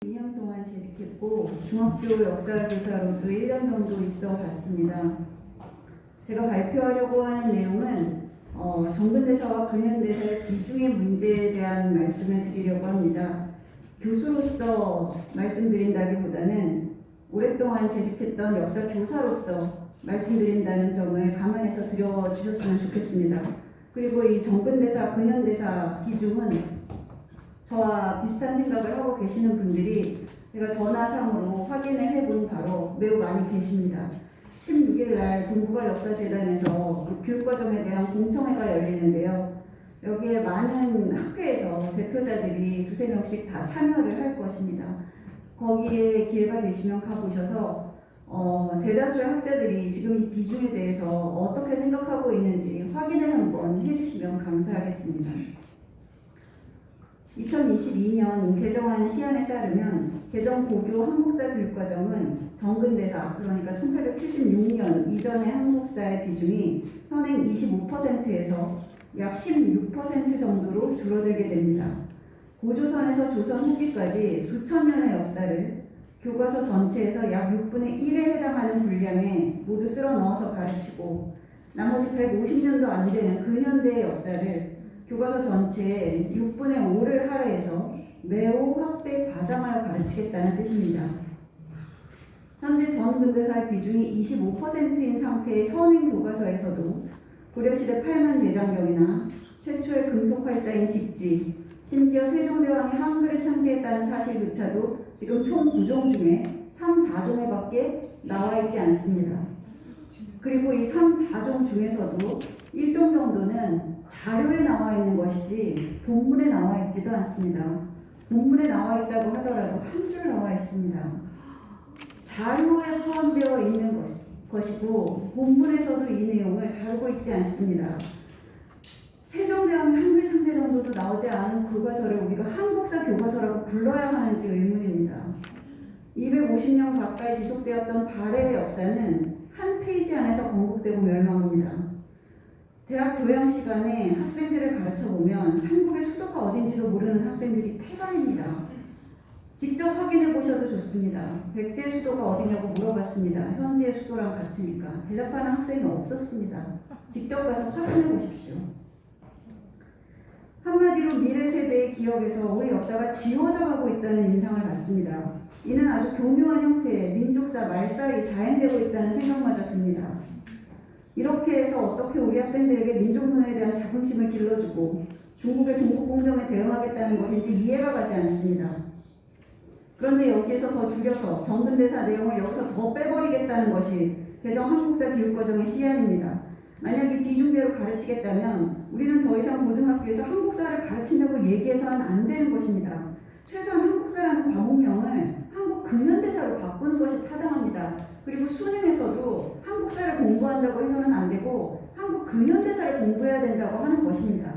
2년 동안 재직했고 중학교 역사교사로도 1년 정도 있어 봤습니다. 제가 발표하려고 하는 내용은 정근대사와 근현대사의 비중의 문제에 대한 말씀을 드리려고 합니다. 교수로서 말씀드린다기보다는 오랫동안 재직했던 역사교사로서 말씀드린다는 점을 감안해서 들어주셨으면 좋겠습니다. 그리고 이 정근대사, 근현대사 비중은 저와 비슷한 생각을 하고 계시는 분들이 제가 전화상으로 확인을 해본 바로 매우 많이 계십니다. 16일 날 동북아 역사재단에서 교육과정에 대한 공청회가 열리는데요. 여기에 많은 학교에서 대표자들이 두세 명씩 다 참여를 할 것입니다. 거기에 기회가 되시면 가보셔서 대다수의 학자들이 지금 이 비중에 대해서 어떻게 생각하고 있는지 확인을 한번 해주시면 감사하겠습니다. 2022년 개정안 시안에 따르면 개정 고교 한국사 교육과정은 정근대사, 그러니까 1876년 이전의 한국사의 비중이 현행 25%에서 약 16% 정도로 줄어들게 됩니다. 고조선에서 조선 후기까지 수천 년의 역사를 교과서 전체에서 약 6분의 1에 해당하는 분량에 모두 쓸어 넣어서 가르치고 나머지 150년도 안 되는 근현대의 역사를 교과서 전체에 6분의 5를 할애해서 매우 확대 과장하여 가르치겠다는 뜻입니다. 현재 전근대사의 비중이 25%인 상태의 현행 교과서에서도 고려시대 8만 대장경이나 최초의 금속활자인 직지, 심지어 세종대왕이 한글을 창제했다는 사실조차도 지금 총 9종 중에 3, 4종에밖에 나와 있지 않습니다. 그리고 이 3, 4종 중에서도 1종 정도는 자료에 나와 있는 것이지 본문에 나와 있지도 않습니다. 본문에 나와 있다고 하더라도 한 줄 나와 있습니다. 자료에 포함되어 있는 것이고 본문에서도 이 내용을 다루고 있지 않습니다. 세종대왕의 한글 창제 정도도 나오지 않은 교과서를 우리가 한국사 교과서라고 불러야 하는지 의문입니다. 250년 가까이 지속되었던 발해의 역사는 한 페이지 안에서 건국되고 멸망합니다. 대학 교양 시간에 학생들을 가르쳐보면 한국의 수도가 어딘지도 모르는 학생들이 태반입니다. 직접 확인해 보셔도 좋습니다. 백제의 수도가 어디냐고 물어봤습니다. 현지의 수도랑 같으니까. 대답하는 학생이 없었습니다. 직접 가서 확인해 보십시오. 한마디로 미래 세대의 기억에서 우리 역사가 지워져 가고 있다는 인상을 받습니다. 이는 아주 교묘한 형태의 민족사 말살이 자행되고 있다는 생각마저 듭니다. 이렇게 해서 어떻게 우리 학생들에게 민족문화에 대한 자긍심을 길러주고 중국의 동국공정에 대응하겠다는 것인지 이해가 가지 않습니다. 그런데 여기에서 더 줄여서 정근대사 내용을 여기서 더 빼버리겠다는 것이 개정 한국사 교육과정의 시안입니다. 만약 이 비중대로 가르치겠다면 우리는 더 이상 고등학교에서 한국사를 가르친다고 얘기해서는 안 되는 것입니다. 최소한 한국사라는 과목명을 한국 근현대사로 바꾸는 것이 타당합니다. 그리고 수능에서도 한국사를 공부한다고 해서는 안 되고 한국 근현대사를 공부해야 된다고 하는 것입니다.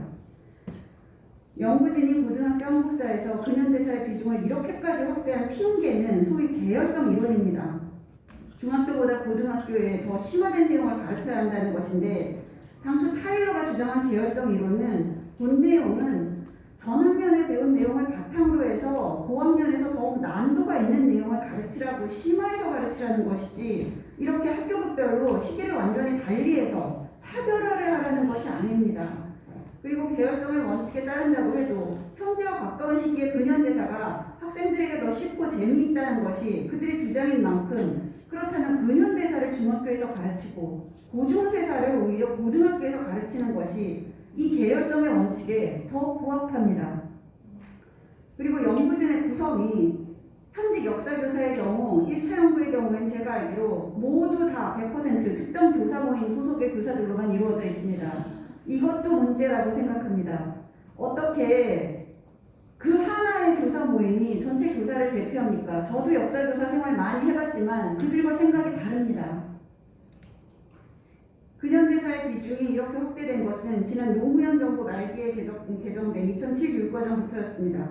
영구진이 고등학교 한국사에서 근현대사의 비중을 이렇게까지 확대한 핑계는 소위 계열성 이론입니다. 중학교보다 고등학교에 더 심화된 내용을 가르쳐야 한다는 것인데 당초 타일러가 주장한 계열성 이론은 본 내용은 전학년에 배운 내용을 바탕으로 해서 고학년에서 더욱 난도가 있는 내용을 가르치라고 심화해서 가르치라는 것이지 이렇게 학교급별로 시기를 완전히 달리해서 차별화를 하라는 것이 아닙니다. 그리고 계열성의 원칙에 따른다고 해도 현재와 가까운 시기의 근현대사가 학생들에게 더 쉽고 재미있다는 것이 그들의 주장인 만큼 그렇다면 근현대사를 중학교에서 가르치고 고중세사를 오히려 고등학교에서 가르치는 것이 이 계열성의 원칙에 더 부합합니다. 그리고 연구진의 구성이 현직 역사교사의 경우 1차 연구의 경우엔 제가 알기로 모두 다 100% 특정 교사 모임 소속의 교사들로만 이루어져 있습니다. 이것도 문제라고 생각합니다. 어떻게 그 하나의 교사 모임이 전체 교사를 대표합니까? 저도 역사교사 생활 많이 해봤지만 그들과 생각이 다릅니다. 근현대사의 비중이 이렇게 확대된 것은 지난 노무현 정부 말기에 개정된 2007 교육과정부터였습니다.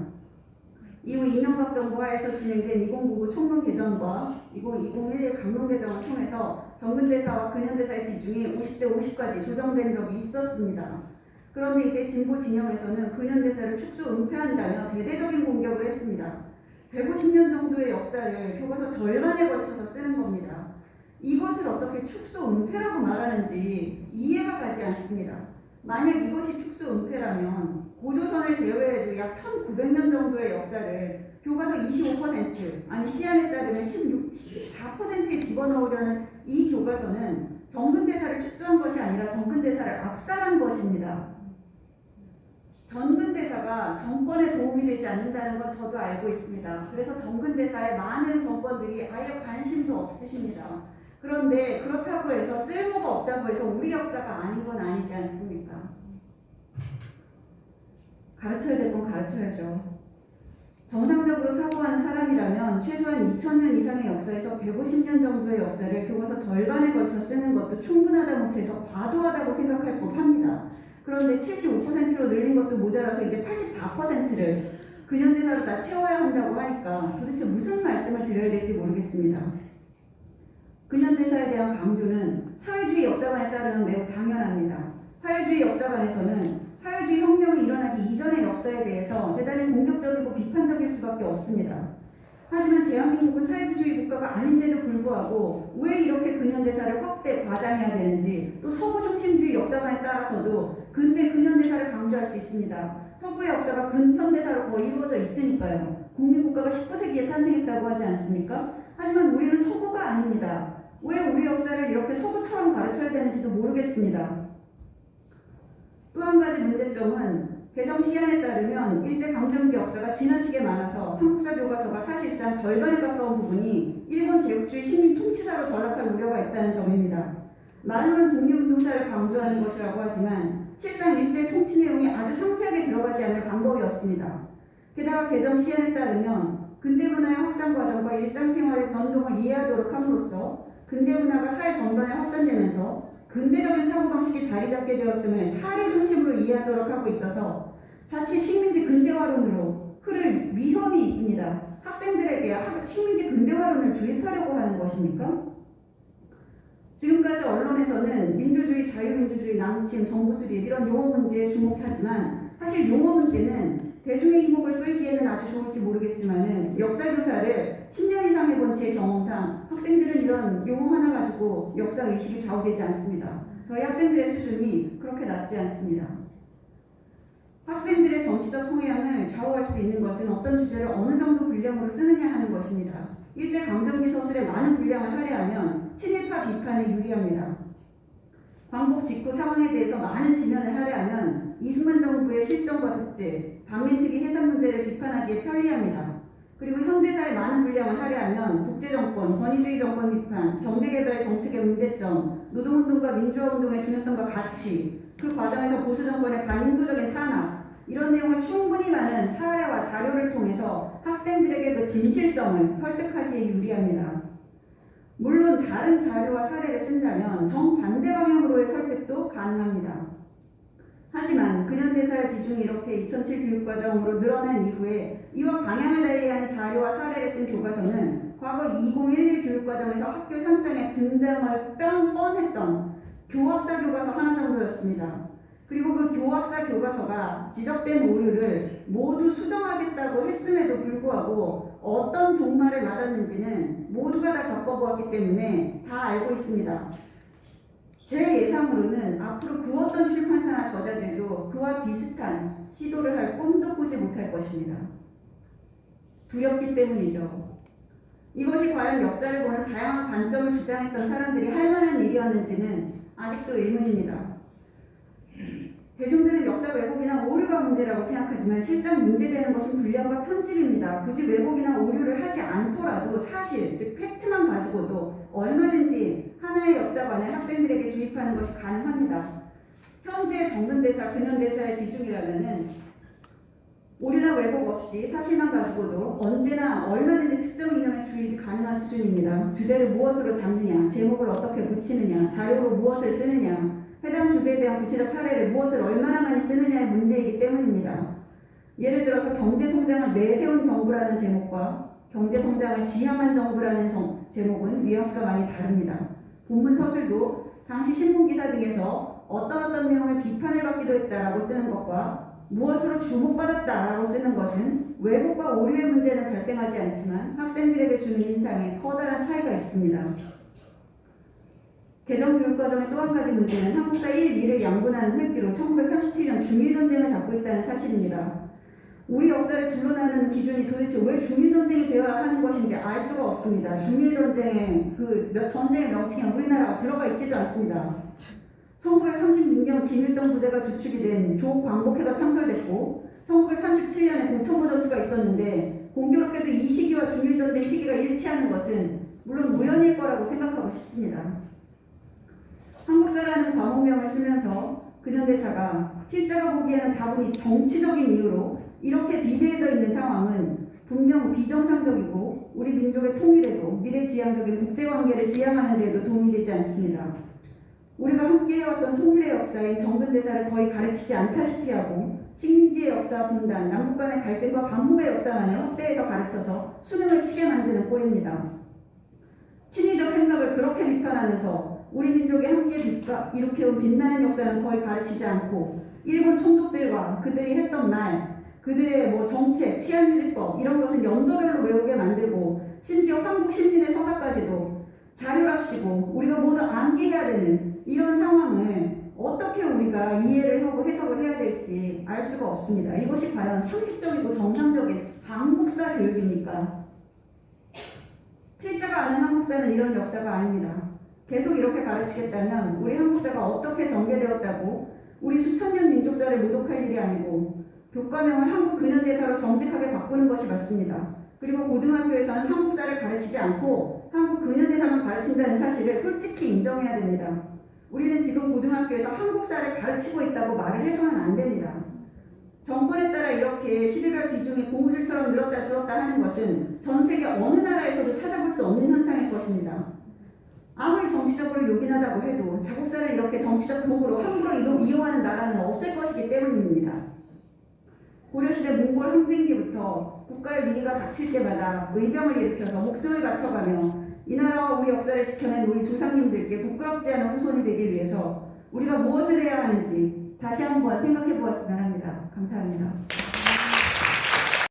이후 이명박 정부 하에서 진행된 2099 총론 개정과 2011 강론 개정을 통해서 정근대사와 근현대사의 비중이 50대 50까지 조정된 적이 있었습니다. 그런데 이때 진보 진영에서는 근현대사를 축소 은폐한다며 대대적인 공격을 했습니다. 150년 정도의 역사를 교과서 절반에 걸쳐서 쓰는 겁니다. 이것을 어떻게 축소 은폐라고 말하는지 이해가 가지 않습니다. 만약 이것이 축소 은폐라면 고조선을 제외해도 약 1900년 정도의 역사를 교과서 25% 아니 시안에 따르면 14%에 집어넣으려는 이 교과서는 정근대사를 축소한 것이 아니라 정근대사를 압살한 것입니다. 정근대사가 정권에 도움이 되지 않는다는 건 저도 알고 있습니다. 그래서 정근대사에 많은 정권들이 아예 관심도 없으십니다. 그런데 그렇다고 해서 쓸모가 없다고 해서 우리 역사가 아닌 건 아니지 않습니까? 가르쳐야 될 건 가르쳐야죠. 정상적으로 사고하는 사람이라면 최소한 2000년 이상의 역사에서 150년 정도의 역사를 교과서 절반에 걸쳐 쓰는 것도 충분하다 못해서 과도하다고 생각할 법합니다. 그런데 75%로 늘린 것도 모자라서 이제 84%를 근현대사로 다 채워야 한다고 하니까 도대체 무슨 말씀을 드려야 될지 모르겠습니다. 근현대사에 대한 강조는 사회주의 역사관에 따르면 매우 당연합니다. 사회주의 역사관에서는 사회주의 혁명이 일어나기 이전의 역사에 대해서 대단히 공격적이고 비판적일 수밖에 없습니다. 하지만 대한민국은 사회주의 국가가 아닌데도 불구하고 왜 이렇게 근현대사를 확대 과장해야 되는지, 또 서구 중심주의 역사관에 따라서도 근대 근현대사를 강조할 수 있습니다. 서구의 역사가 근현대사로 거의 이루어져 있으니까요. 국민국가가 19세기에 탄생했다고 하지 않습니까? 하지만 우리는 서구가 아닙니다. 왜 우리 역사를 이렇게 서구처럼 가르쳐야 되는지도 모르겠습니다. 또 한 가지 문제점은 개정 시안에 따르면 일제강점기 역사가 지나치게 많아서 한국사 교과서가 사실상 절반에 가까운 부분이 일본 제국주의 식민 통치사로 전락할 우려가 있다는 점입니다. 말로는 독립운동사를 강조하는 것이라고 하지만 실상 일제의 통치 내용이 아주 상세하게 들어가지 않을 방법이 없습니다. 게다가 개정 시안에 따르면 근대문화의 확산 과정과 일상생활의 변동을 이해하도록 함으로써 근대문화가 사회 전반에 확산되면서 근대적인 사고방식이 자리잡게 되었음을 사례 중심으로 이해하도록 하고 있어서 자칫 식민지 근대화론으로 흐를 위험이 있습니다. 학생들에게 식민지 근대화론을 주입하려고 하는 것입니까? 지금까지 언론에서는 민주주의, 자유민주주의, 남침, 정부수립 이런 용어 문제에 주목하지만 사실 용어 문제는 대중의 이목을 끌기에는 아주 좋을지 모르겠지만은 역사교사를 10년 이상 해본 제 경험상 학생들은 이런 용어 하나 가지고 역사의식이 좌우되지 않습니다. 저희 학생들의 수준이 그렇게 낮지 않습니다. 학생들의 정치적 성향을 좌우할 수 있는 것은 어떤 주제를 어느 정도 분량으로 쓰느냐 하는 것입니다. 일제강점기 서술에 많은 분량을 할애하면 친일파 비판에 유리합니다. 광복 직후 상황에 대해서 많은 지면을 할애하면 이승만 정부의 실정과 독재, 반민특위 해산 문제를 비판하기에 편리합니다. 그리고 현대사의 많은 분량을 할애하면 독재정권, 권위주의 정권 비판, 경제개발 정책의 문제점, 노동운동과 민주화운동의 중요성과 가치, 그 과정에서 보수정권의 반인도적인 탄압, 이런 내용을 충분히 많은 사례와 자료를 통해서 학생들에게 그 진실성을 설득하기에 유리합니다. 물론 다른 자료와 사례를 쓴다면 정반대 방향으로의 설득도 가능합니다. 하지만 근현대사의 비중이 이렇게 2007 교육과정으로 늘어난 이후에 이와 방향을 달리하는 자료와 사례를 쓴 교과서는 과거 2011 교육과정에서 학교 현장에 등장할 뻔했던 교학사 교과서 하나 정도였습니다. 그리고 그 교학사 교과서가 지적된 오류를 모두 수정하겠다고 했음에도 불구하고 어떤 종말을 맞았는지는 모두가 다 겪어보았기 때문에 다 알고 있습니다. 제 예상으로는 앞으로 그 어떤 출판사나 저자들도 그와 비슷한 시도를 할 꿈도 꾸지 못할 것입니다. 두렵기 때문이죠. 이것이 과연 역사를 보는 다양한 관점을 주장했던 사람들이 할 만한 일이었는지는 아직도 의문입니다. 대중들은 역사 왜곡이나 오류가 문제라고 생각하지만 실상 문제되는 것은 분량과 편집입니다. 굳이 왜곡이나 오류를 하지 않더라도 사실, 즉 팩트만 가지고도 얼마든지 하나의 역사관을 학생들에게 주입하는 것이 가능합니다. 현재 정근대사, 근현대사의 비중이라면은 오류나 왜곡 없이 사실만 가지고도 언제나 얼마든지 특정 이념의 주입이 가능한 수준입니다. 주제를 무엇으로 잡느냐, 제목을 어떻게 붙이느냐, 자료로 무엇을 쓰느냐, 해당 주제에 대한 구체적 사례를 무엇을 얼마나 많이 쓰느냐의 문제이기 때문입니다. 예를 들어서 경제성장을 내세운 정부라는 제목과 경제성장을 지향한 정부라는 제목은 뉘앙스가 많이 다릅니다. 본문 서술도 당시 신문기사 등에서 어떤 내용의 비판을 받기도 했다라고 쓰는 것과 무엇으로 주목받았다라고 쓰는 것은 왜곡과 오류의 문제는 발생하지 않지만 학생들에게 주는 인상에 커다란 차이가 있습니다. 개정교육과정의 또 한 가지 문제는 한국사 1, 2를 양분하는 획기로 1937년 중일전쟁을 잡고 있다는 사실입니다. 우리 역사를 둘러나는 기준이 도대체 왜 중일전쟁이 되어야 하는 것인지 알 수가 없습니다. 중일전쟁의 전쟁의 명칭에 우리나라가 들어가 있지도 않습니다. 1936년 김일성 부대가 주축이 된 조광복회가 창설됐고 1937년에 고천보 전투가 있었는데 공교롭게도 이 시기와 중일전쟁 시기가 일치하는 것은 물론 우연일 거라고 생각하고 싶습니다. 한국사라는 과목명을 쓰면서 근현대사가 필자가 보기에는 다분히 정치적인 이유로 이렇게 비대해져 있는 상황은 분명 비정상적이고 우리 민족의 통일에도 미래지향적인 국제관계를 지향하는 데에도 도움이 되지 않습니다. 우리가 함께해왔던 통일의 역사인 정근대사를 거의 가르치지 않다시피 하고 식민지의 역사와 분단, 남북 간의 갈등과 반목의 역사만을 확대해서 가르쳐서 수능을 치게 만드는 꼴입니다. 친일적 생각을 그렇게 비판하면서 우리 민족이 함께 일으켜온 빛나는 역사는 거의 가르치지 않고 일본 총독들과 그들이 했던 말, 그들의 정책, 치안유지법 이런 것은 연도별로 외우게 만들고 심지어 한국 신민의 서사까지도 자료랍시고 우리가 모두 암기해야 되는 이런 상황을 어떻게 우리가 이해를 하고 해석을 해야 될지 알 수가 없습니다. 이것이 과연 상식적이고 정상적인 한국사 교육입니까? 필자가 아는 한국사는 이런 역사가 아닙니다. 계속 이렇게 가르치겠다면 우리 한국사가 어떻게 전개되었다고 우리 수천 년 민족사를 모독할 일이 아니고 교과명을 한국 근현대사로 정직하게 바꾸는 것이 맞습니다. 그리고 고등학교에서는 한국사를 가르치지 않고 한국 근현대사만 가르친다는 사실을 솔직히 인정해야 됩니다. 우리는 지금 고등학교에서 한국사를 가르치고 있다고 말을 해서는 안 됩니다. 정권에 따라 이렇게 시대별 비중이 고무줄처럼 늘었다 줄었다 하는 것은 전 세계 어느 나라에서도 찾아볼 수 없는 현상일 것입니다. 아무리 정치적으로 요긴하다고 해도 자국사를 이렇게 정치적 도구로 함부로 이용하는 나라는 없을 것이기 때문입니다. 고려시대 몽골 항쟁기부터 국가의 위기가 닥칠 때마다 의병을 일으켜서 목숨을 바쳐가며 이 나라와 우리 역사를 지켜낸 우리 조상님들께 부끄럽지 않은 후손이 되기 위해서 우리가 무엇을 해야 하는지 다시 한번 생각해 보았으면 합니다. 감사합니다.